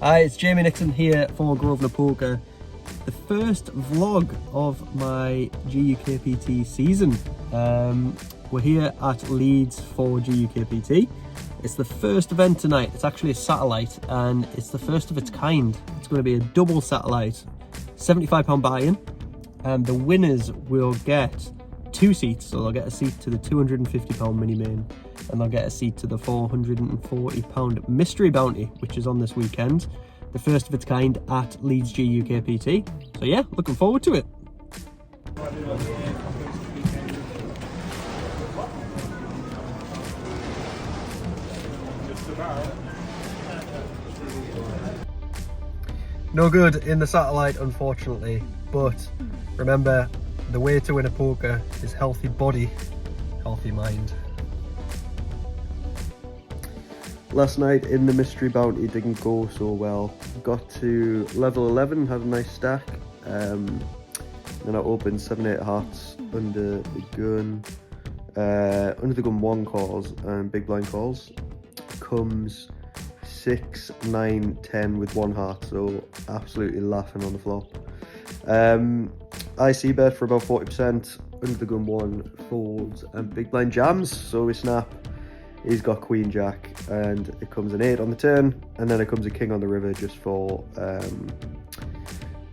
Hi, it's Jamie Nixon here for Grosvenor Poker. The first vlog of my GUKPT season. We're here at Leeds for GUKPT. It's the first event tonight. It's actually a satellite and it's the first of its kind. It's going to be a double satellite, £75 buy-in, and the winners will get 2 seats. So they'll get a seat to the £250 mini main and they'll get a seat to the £440 mystery bounty, which is on this weekend. The first of its kind at Leeds GUKPT. So yeah, looking forward to it. No good in the satellite, unfortunately, but remember, the way to win a poker is healthy body, healthy mind. Last night in the mystery bounty didn't go so well. Got to level 11, had a nice stack. Then I opened 7-8 hearts under the gun. Under the gun 1 calls and big blind calls. Comes 6, 9, 10 with 1 heart, so absolutely laughing on the flop. IC bet for about 40%. Under the gun 1 folds and big blind jams, so we snap. He's got queen jack and it comes an 8 on the turn, and then it comes a king on the river just for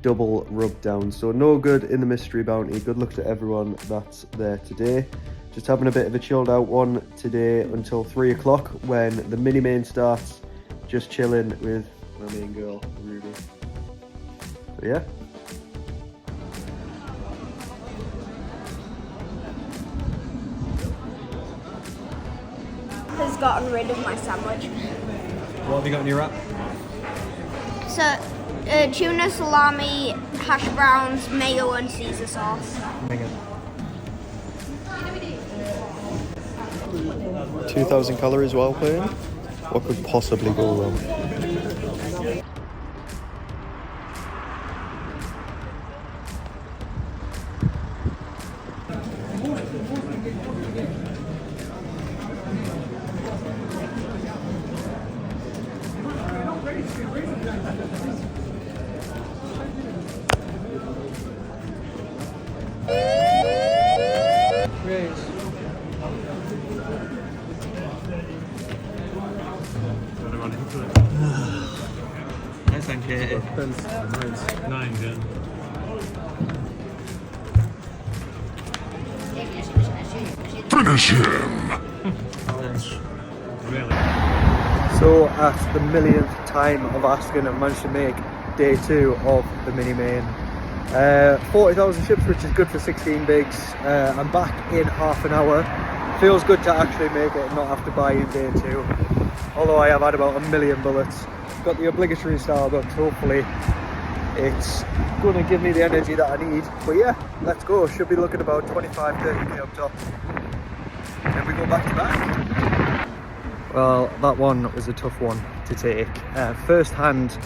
double rub down. So no good in the mystery bounty. Good luck to everyone that's there today. Just having a bit of a chilled out one today until 3 o'clock when the mini main starts. Just chilling with my main girl Ruby. So yeah. Has gotten rid of my sandwich. What have you got in your wrap? So, tuna, salami, hash browns, mayo and Caesar sauce. 2,000 calories while playing? What could possibly go wrong? Nice and Katie. 9, yeah. Finish him! Really? So at the millionth time of asking, I've managed to make day 2 of the mini main. 40,000 chips, which is good for 16 bigs. I'm back in half an hour. Feels good to actually make it and not have to buy in day 2. Although I have had about 1 million bullets. Got the obligatory Starbucks, hopefully it's gonna give me the energy that I need. But yeah, let's go. Should be looking about 25-30k up top. Then we go back to back. Well, that one was a tough one to take. First hand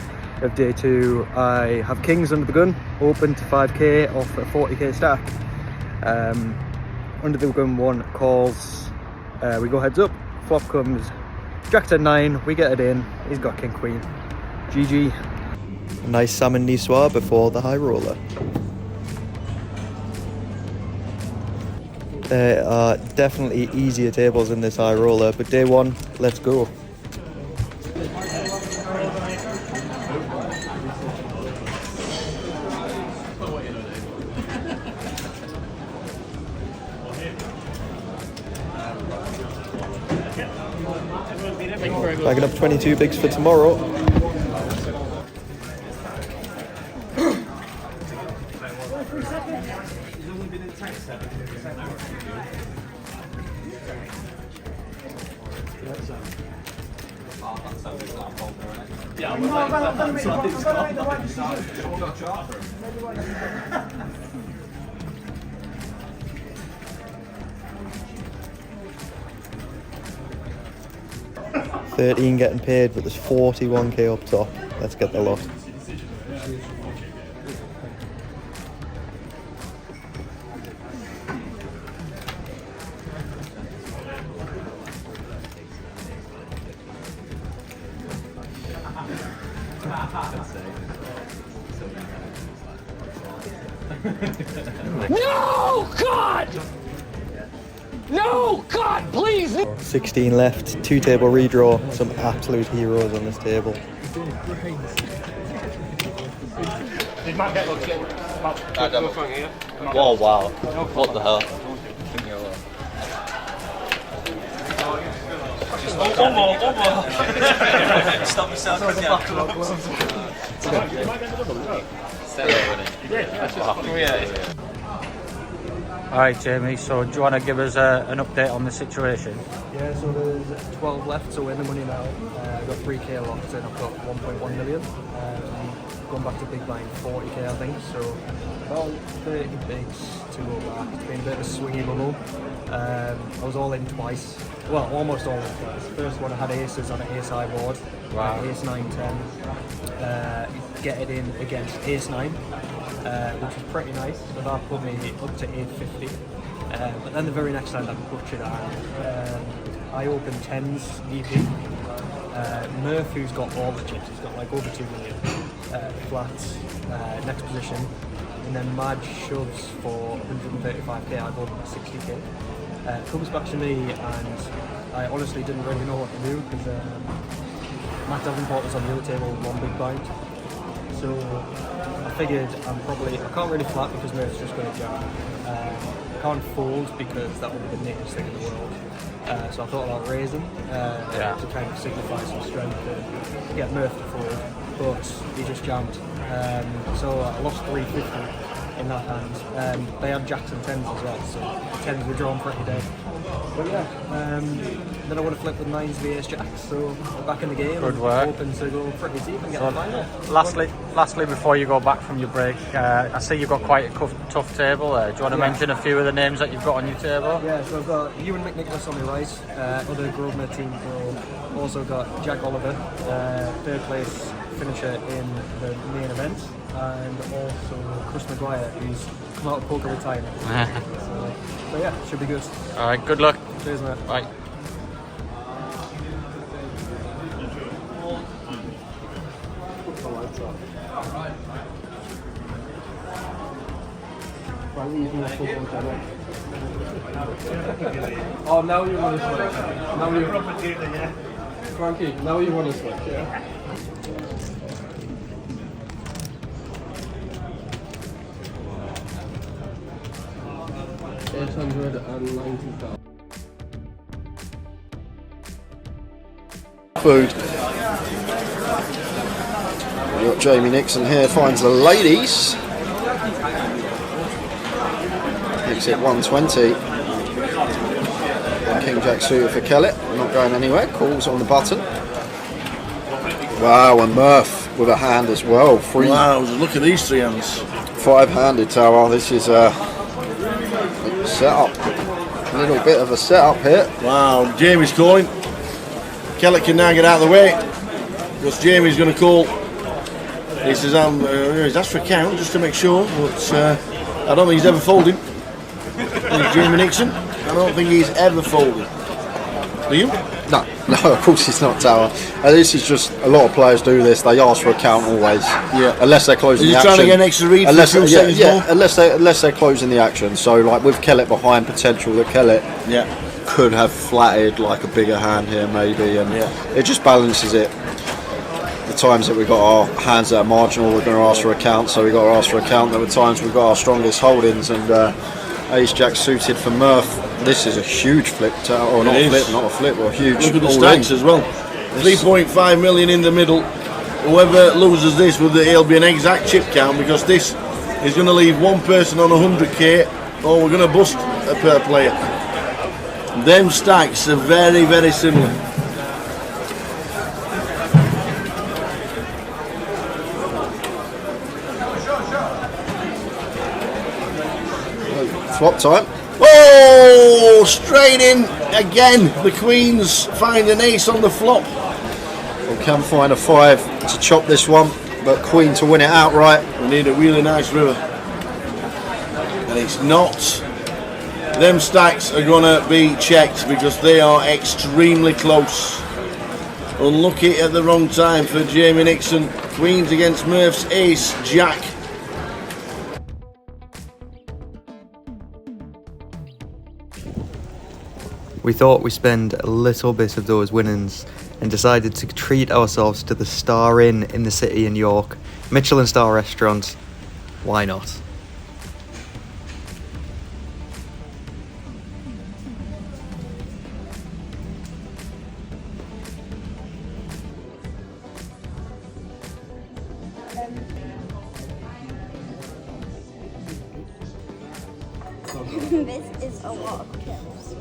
of day 2, I have kings under the gun, open to 5k off a 40k stack. Under the gun 1 calls, we go heads up, flop comes jack 10-9, we get it in, he's got king queen. GG. Nice salmon niçoise before the high roller. There are definitely easier tables in this high roller, but day 1, let's go. Bagging up 22 bigs for tomorrow. $13 getting paid, but there's 41k up top. Let's get the lot. No, God! No, God, please! 16 left, 2 table redraw, some absolute heroes on this table. Whoa, wow. What the hell? One more. Stop yourself. Alright Jamie, so do you want to give us an update on the situation? Yeah, so there's 12 left, so we're in the money now. I've got 3k locked in, I've got 1.1 million. Going back to big blind, 40k I think, so about 30 bigs to go back. It's been a bit of a swingy bubble. I was all in twice, well almost all in twice. First one I had aces on an ace-high board, Wow. ace 9-10, get it in against ace 9, which was pretty nice, so that put me up to 850. But then the very next time I butchered it, I opened 10s EP. Murph, who's got all the chips, he's got like over 2 million flats, next position, and then Madge shoves for 135k, I bought him at 60k. Comes back to me and I honestly didn't really know what to do because Matt Davenport was on the other table with 1 big blind. So I figured I can't really flat because Murph's just going to jam. I can't fold because that would be the neatest thing in the world. So I thought about raising to kind of signify some strength and get Murph to fold, but he just jammed. So I lost 350 in that hand. They had jacks and 10s as well, so 10s were drawn pretty dead. But yeah, then I would have flipped with 9s the ace jacks, so we're back in the game. Good work. Hoping to go pretty deep and get So the final. lastly, before you go back from your break, I see you've got quite a tough table there. Do you want to mention a few of the names that you've got on your table? Yeah, so I've got Ewan McNicholas on the right, other Grosvenor team pro. Also got Jack Oliver, third place finisher in the main event, and also Chris Maguire, who's come out of poker retirement. So yeah, should be good. Alright, good luck. Cheers, mate. Bye. Oh, now you want to switch. Frankie, now you want to switch, yeah? 890,000. Food. We've got Jamie Nixon here, finds the ladies. Makes it 120. King Jack suited for Kellett, not going anywhere, calls on the button. Wow, and Murph with a hand as well. Wow, look at these 3 hands. 5-handed tower, this is a setup. A little bit of a setup here. Wow, Jamie's calling. Kellett can now get out of the way because Jamie's going to call. He says, he's asked for a count just to make sure, but I don't think he's ever folded. Jamie Nixon, I don't think he's ever folded. Do you? No, of course it's not tower. This is just, a lot of players do this, they ask for a count always. Yeah. Unless they're closing the action. Trying to get an extra read unless they're closing the action. So like with Kellett behind, potential that Kellett could have flatted like a bigger hand here maybe, and it just balances it. The times that we've got our hands that are marginal, we're going to ask for a count, so we've got to ask for a count. There were times we've got our strongest holdings, and Ace Jack suited for Murph. This is a huge flip, or not a flip, or a huge. Look at the stacks as well. 3.5 million in the middle. Whoever loses this, it'll be an exact chip count because this is going to leave one person on 100k, or we're going to bust a per player. Them stacks are very, very similar. Flop time. Oh, straight in again. The Queens find an ace on the flop. We can find a 5 to chop this one, but Queen to win it outright. We need a really nice river. And it's not. Them stacks are going to be checked because they are extremely close. Unlucky at the wrong time for Jamie Nixon. Queens against Murph's ace, Jack. We thought we'd spend a little bit of those winnings and decided to treat ourselves to the Star Inn in the city in York, Michelin star restaurant. Why not? This is a lot of kills.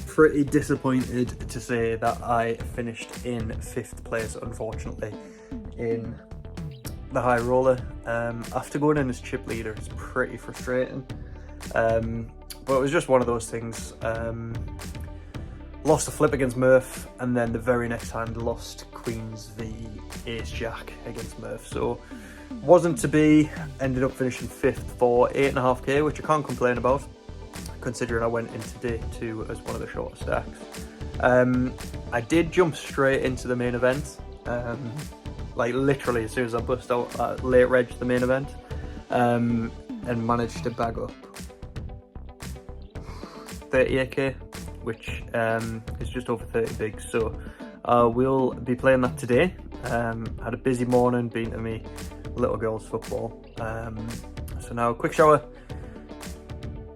Pretty disappointed to say that I finished in 5th place, unfortunately, in the high roller. After going in as chip leader, it's pretty frustrating. But it was just one of those things. Lost a flip against Murph, and then the very next hand lost Queens v Ace Jack against Murph. So wasn't to be. Ended up finishing 5th for 8.5k, which I can't complain about, considering I went into day 2 as one of the shorter stacks. I did jump straight into the main event, like literally as soon as I bust out late reg the main event, and managed to bag up 38k, which is just over 30 bigs. So we'll be playing that today. Had a busy morning, been to me little girls football. So now quick shower,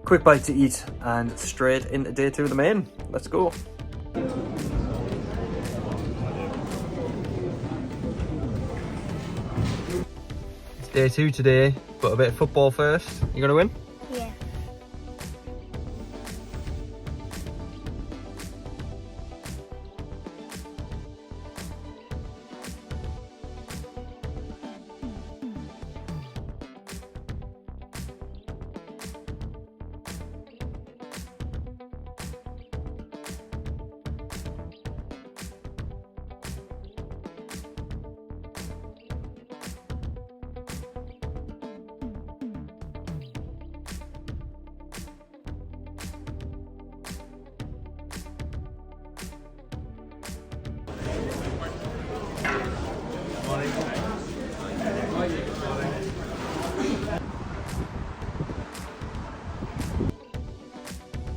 quick bite to eat, and straight into day 2 of the main. Let's go. It's day 2 today, but a bit of football first. You gonna win? Yeah.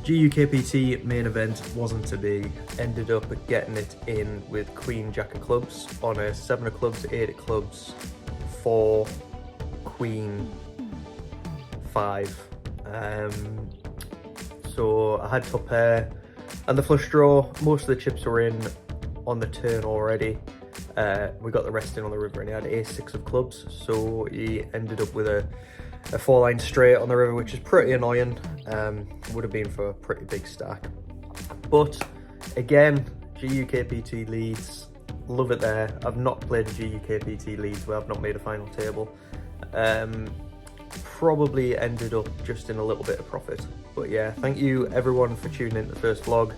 GUKPT main event wasn't to be. Ended up getting it in with Queen Jack of clubs on a 7 of clubs, 8 of clubs, 4, Queen, 5. So I had top pair and the flush draw. Most of the chips were in on the turn already. We got the rest in on the river, and he had ace 6 of clubs, so he ended up with a 4-line straight on the river, which is pretty annoying. Would have been for a pretty big stack. But again, GUKPT Leeds, love it there. I've not played a GUKPT Leeds where I've not made a final table. Probably ended up just in a little bit of profit. But yeah, thank you everyone for tuning in to the first vlog.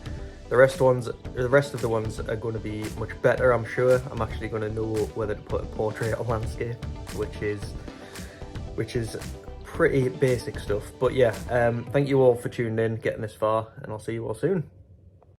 The rest of the ones are going to be much better, I'm sure. I'm actually going to know whether to put a portrait or landscape, which is pretty basic stuff. But yeah, thank you all for tuning in, getting this far, and I'll see you all soon.